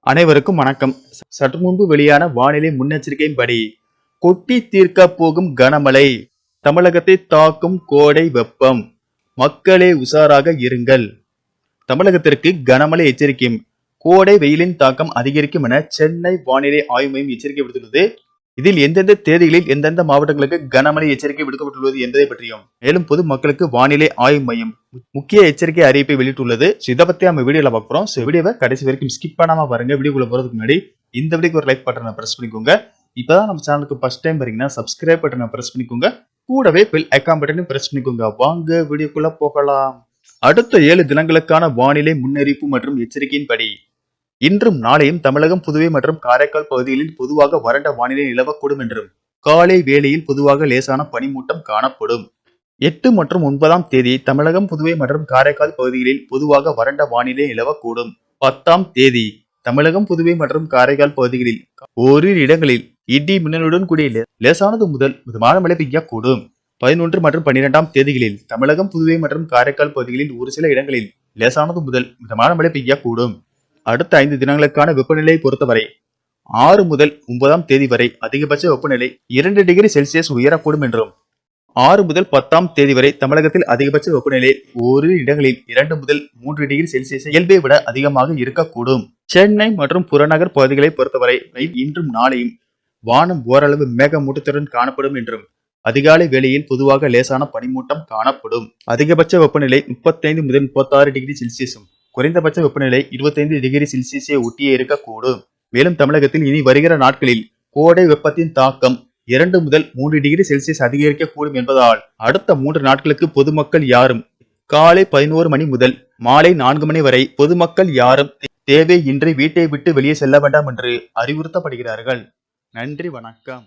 அனைவருக்கும் வணக்கம். சற்று முன்பு வெளியான வானிலை முன்னெச்சரிக்கையின்படி கொட்டி தீர்க்க போகும் கனமழை, தமிழகத்தை தாக்கும் கோடை வெப்பம், மக்களே உஷாராக இருங்கள். தமிழகத்திற்கு கனமழை எச்சரிக்கையும் கோடை வெயிலின் தாக்கம் அதிகரிக்கும் என சென்னை வானிலை ஆய்வு மையம் எச்சரிக்கை விடுத்துள்ளது. இதில் எந்தெந்த தேதிகளில் எந்தெந்த மாவட்டங்களுக்கு கனமழை எச்சரிக்கை விடுக்கப்பட்டுள்ளது என்பதை பற்றியும், மேலும் பொது மக்களுக்கு வானிலை ஆய்வு மையம் முக்கிய எச்சரிக்கை அறிவிப்பை வெளியிட்டுள்ளது. இதை பத்தி நம்ம வீடியோல பார்க்கிறோம். வீடியோவை கடைசி வரைக்கும் ஸ்கிப் பண்ணாம பாருங்க. வீடியோக்குள்ள போறதுக்கு முன்னாடி இந்த வீடியோக்கு ஒரு லைக் பட்டனை பிரஸ் பண்ணிக்கோங்க. இப்பதான் நம்ம சேனலுக்கு ஃபர்ஸ்ட் டைம் வரீங்கன்னா சப்ஸ்கிரைப் பட்டனை பிரஸ் பண்ணிக்கோங்க. கூடவே பெல் ஐகான் பட்டனையும் பிரஸ் பண்ணிக்கோங்க. வாங்க வீடியோக்குள்ள போகலாம். அடுத்த 7 தினங்களுக்கான வானிலை முன்னறிவிப்பு மற்றும் எச்சரிக்கையின்படி இன்றும் நாளையும் தமிழகம், புதுவை மற்றும் காரைக்கால் பகுதிகளில் பொதுவாக வறண்ட வானிலை நிலவக்கூடும் என்றும், காலை வேளையில் பொதுவாக லேசான பனிமூட்டம் காணப்படும். 8 மற்றும் 9ஆம் தேதி தமிழகம், புதுவை மற்றும் காரைக்கால் பகுதிகளில் பொதுவாக வறண்ட வானிலை நிலவக்கூடும். 10ஆம் தேதி தமிழகம், புதுவை மற்றும் காரைக்கால் பகுதிகளில் ஓரிரு இடங்களில் இடி மின்னலுடன் கூடிய லேசானது முதல் மிதமான மழை பெய்யக்கூடும். 11 மற்றும் 12ஆம் தேதிகளில் தமிழகம், புதுவை மற்றும் காரைக்கால் பகுதிகளில் ஒரு சில இடங்களில் லேசானது முதல் மிதமான மழை பெய்யக்கூடும். அடுத்த 5 தினங்களுக்கான வெப்பநிலையை பொறுத்தவரை 6 முதல் 9ஆம் தேதி வரை அதிகபட்ச வெப்பநிலை 2 டிகிரி செல்சியஸ் உயரக்கூடும் என்றும், 6 முதல் 10ஆம் தேதி வரை தமிழகத்தில் அதிகபட்ச வெப்பநிலை ஓரிரு இடங்களில் 2 முதல் 3 டிகிரி செல்சியஸ் இயல்பை விட அதிகமாக இருக்கக்கூடும். சென்னை மற்றும் புறநகர் பகுதிகளை பொறுத்தவரை இன்றும் நாளையும் வானம் ஓரளவு மேகமூட்டத்துடன் காணப்படும் என்றும், அதிகாலை வேளையில் பொதுவாக லேசான பனிமூட்டம் காணப்படும். அதிகபட்ச வெப்பநிலை 35 முதல் 36 டிகிரி செல்சியஸும், குறைந்தபட்ச வெப்பநிலை 25 டிகிரி செல்சியஸை ஒட்டியே இருக்கக்கூடும். மேலும் தமிழகத்தில் இனி வருகிற நாட்களில் கோடை வெப்பத்தின் தாக்கம் 2 முதல் 3 டிகிரி செல்சியஸ் அதிகரிக்கக்கூடும் என்பதால் அடுத்த 3 நாட்களுக்கு பொதுமக்கள் யாரும் காலை 11 மணி முதல் மாலை 4 மணி வரை பொதுமக்கள் யாரும் தேவையின்றி வீட்டை விட்டு வெளியே செல்ல வேண்டாம் என்று அறிவுறுத்தப்படுகிறார்கள். நன்றி, வணக்கம்.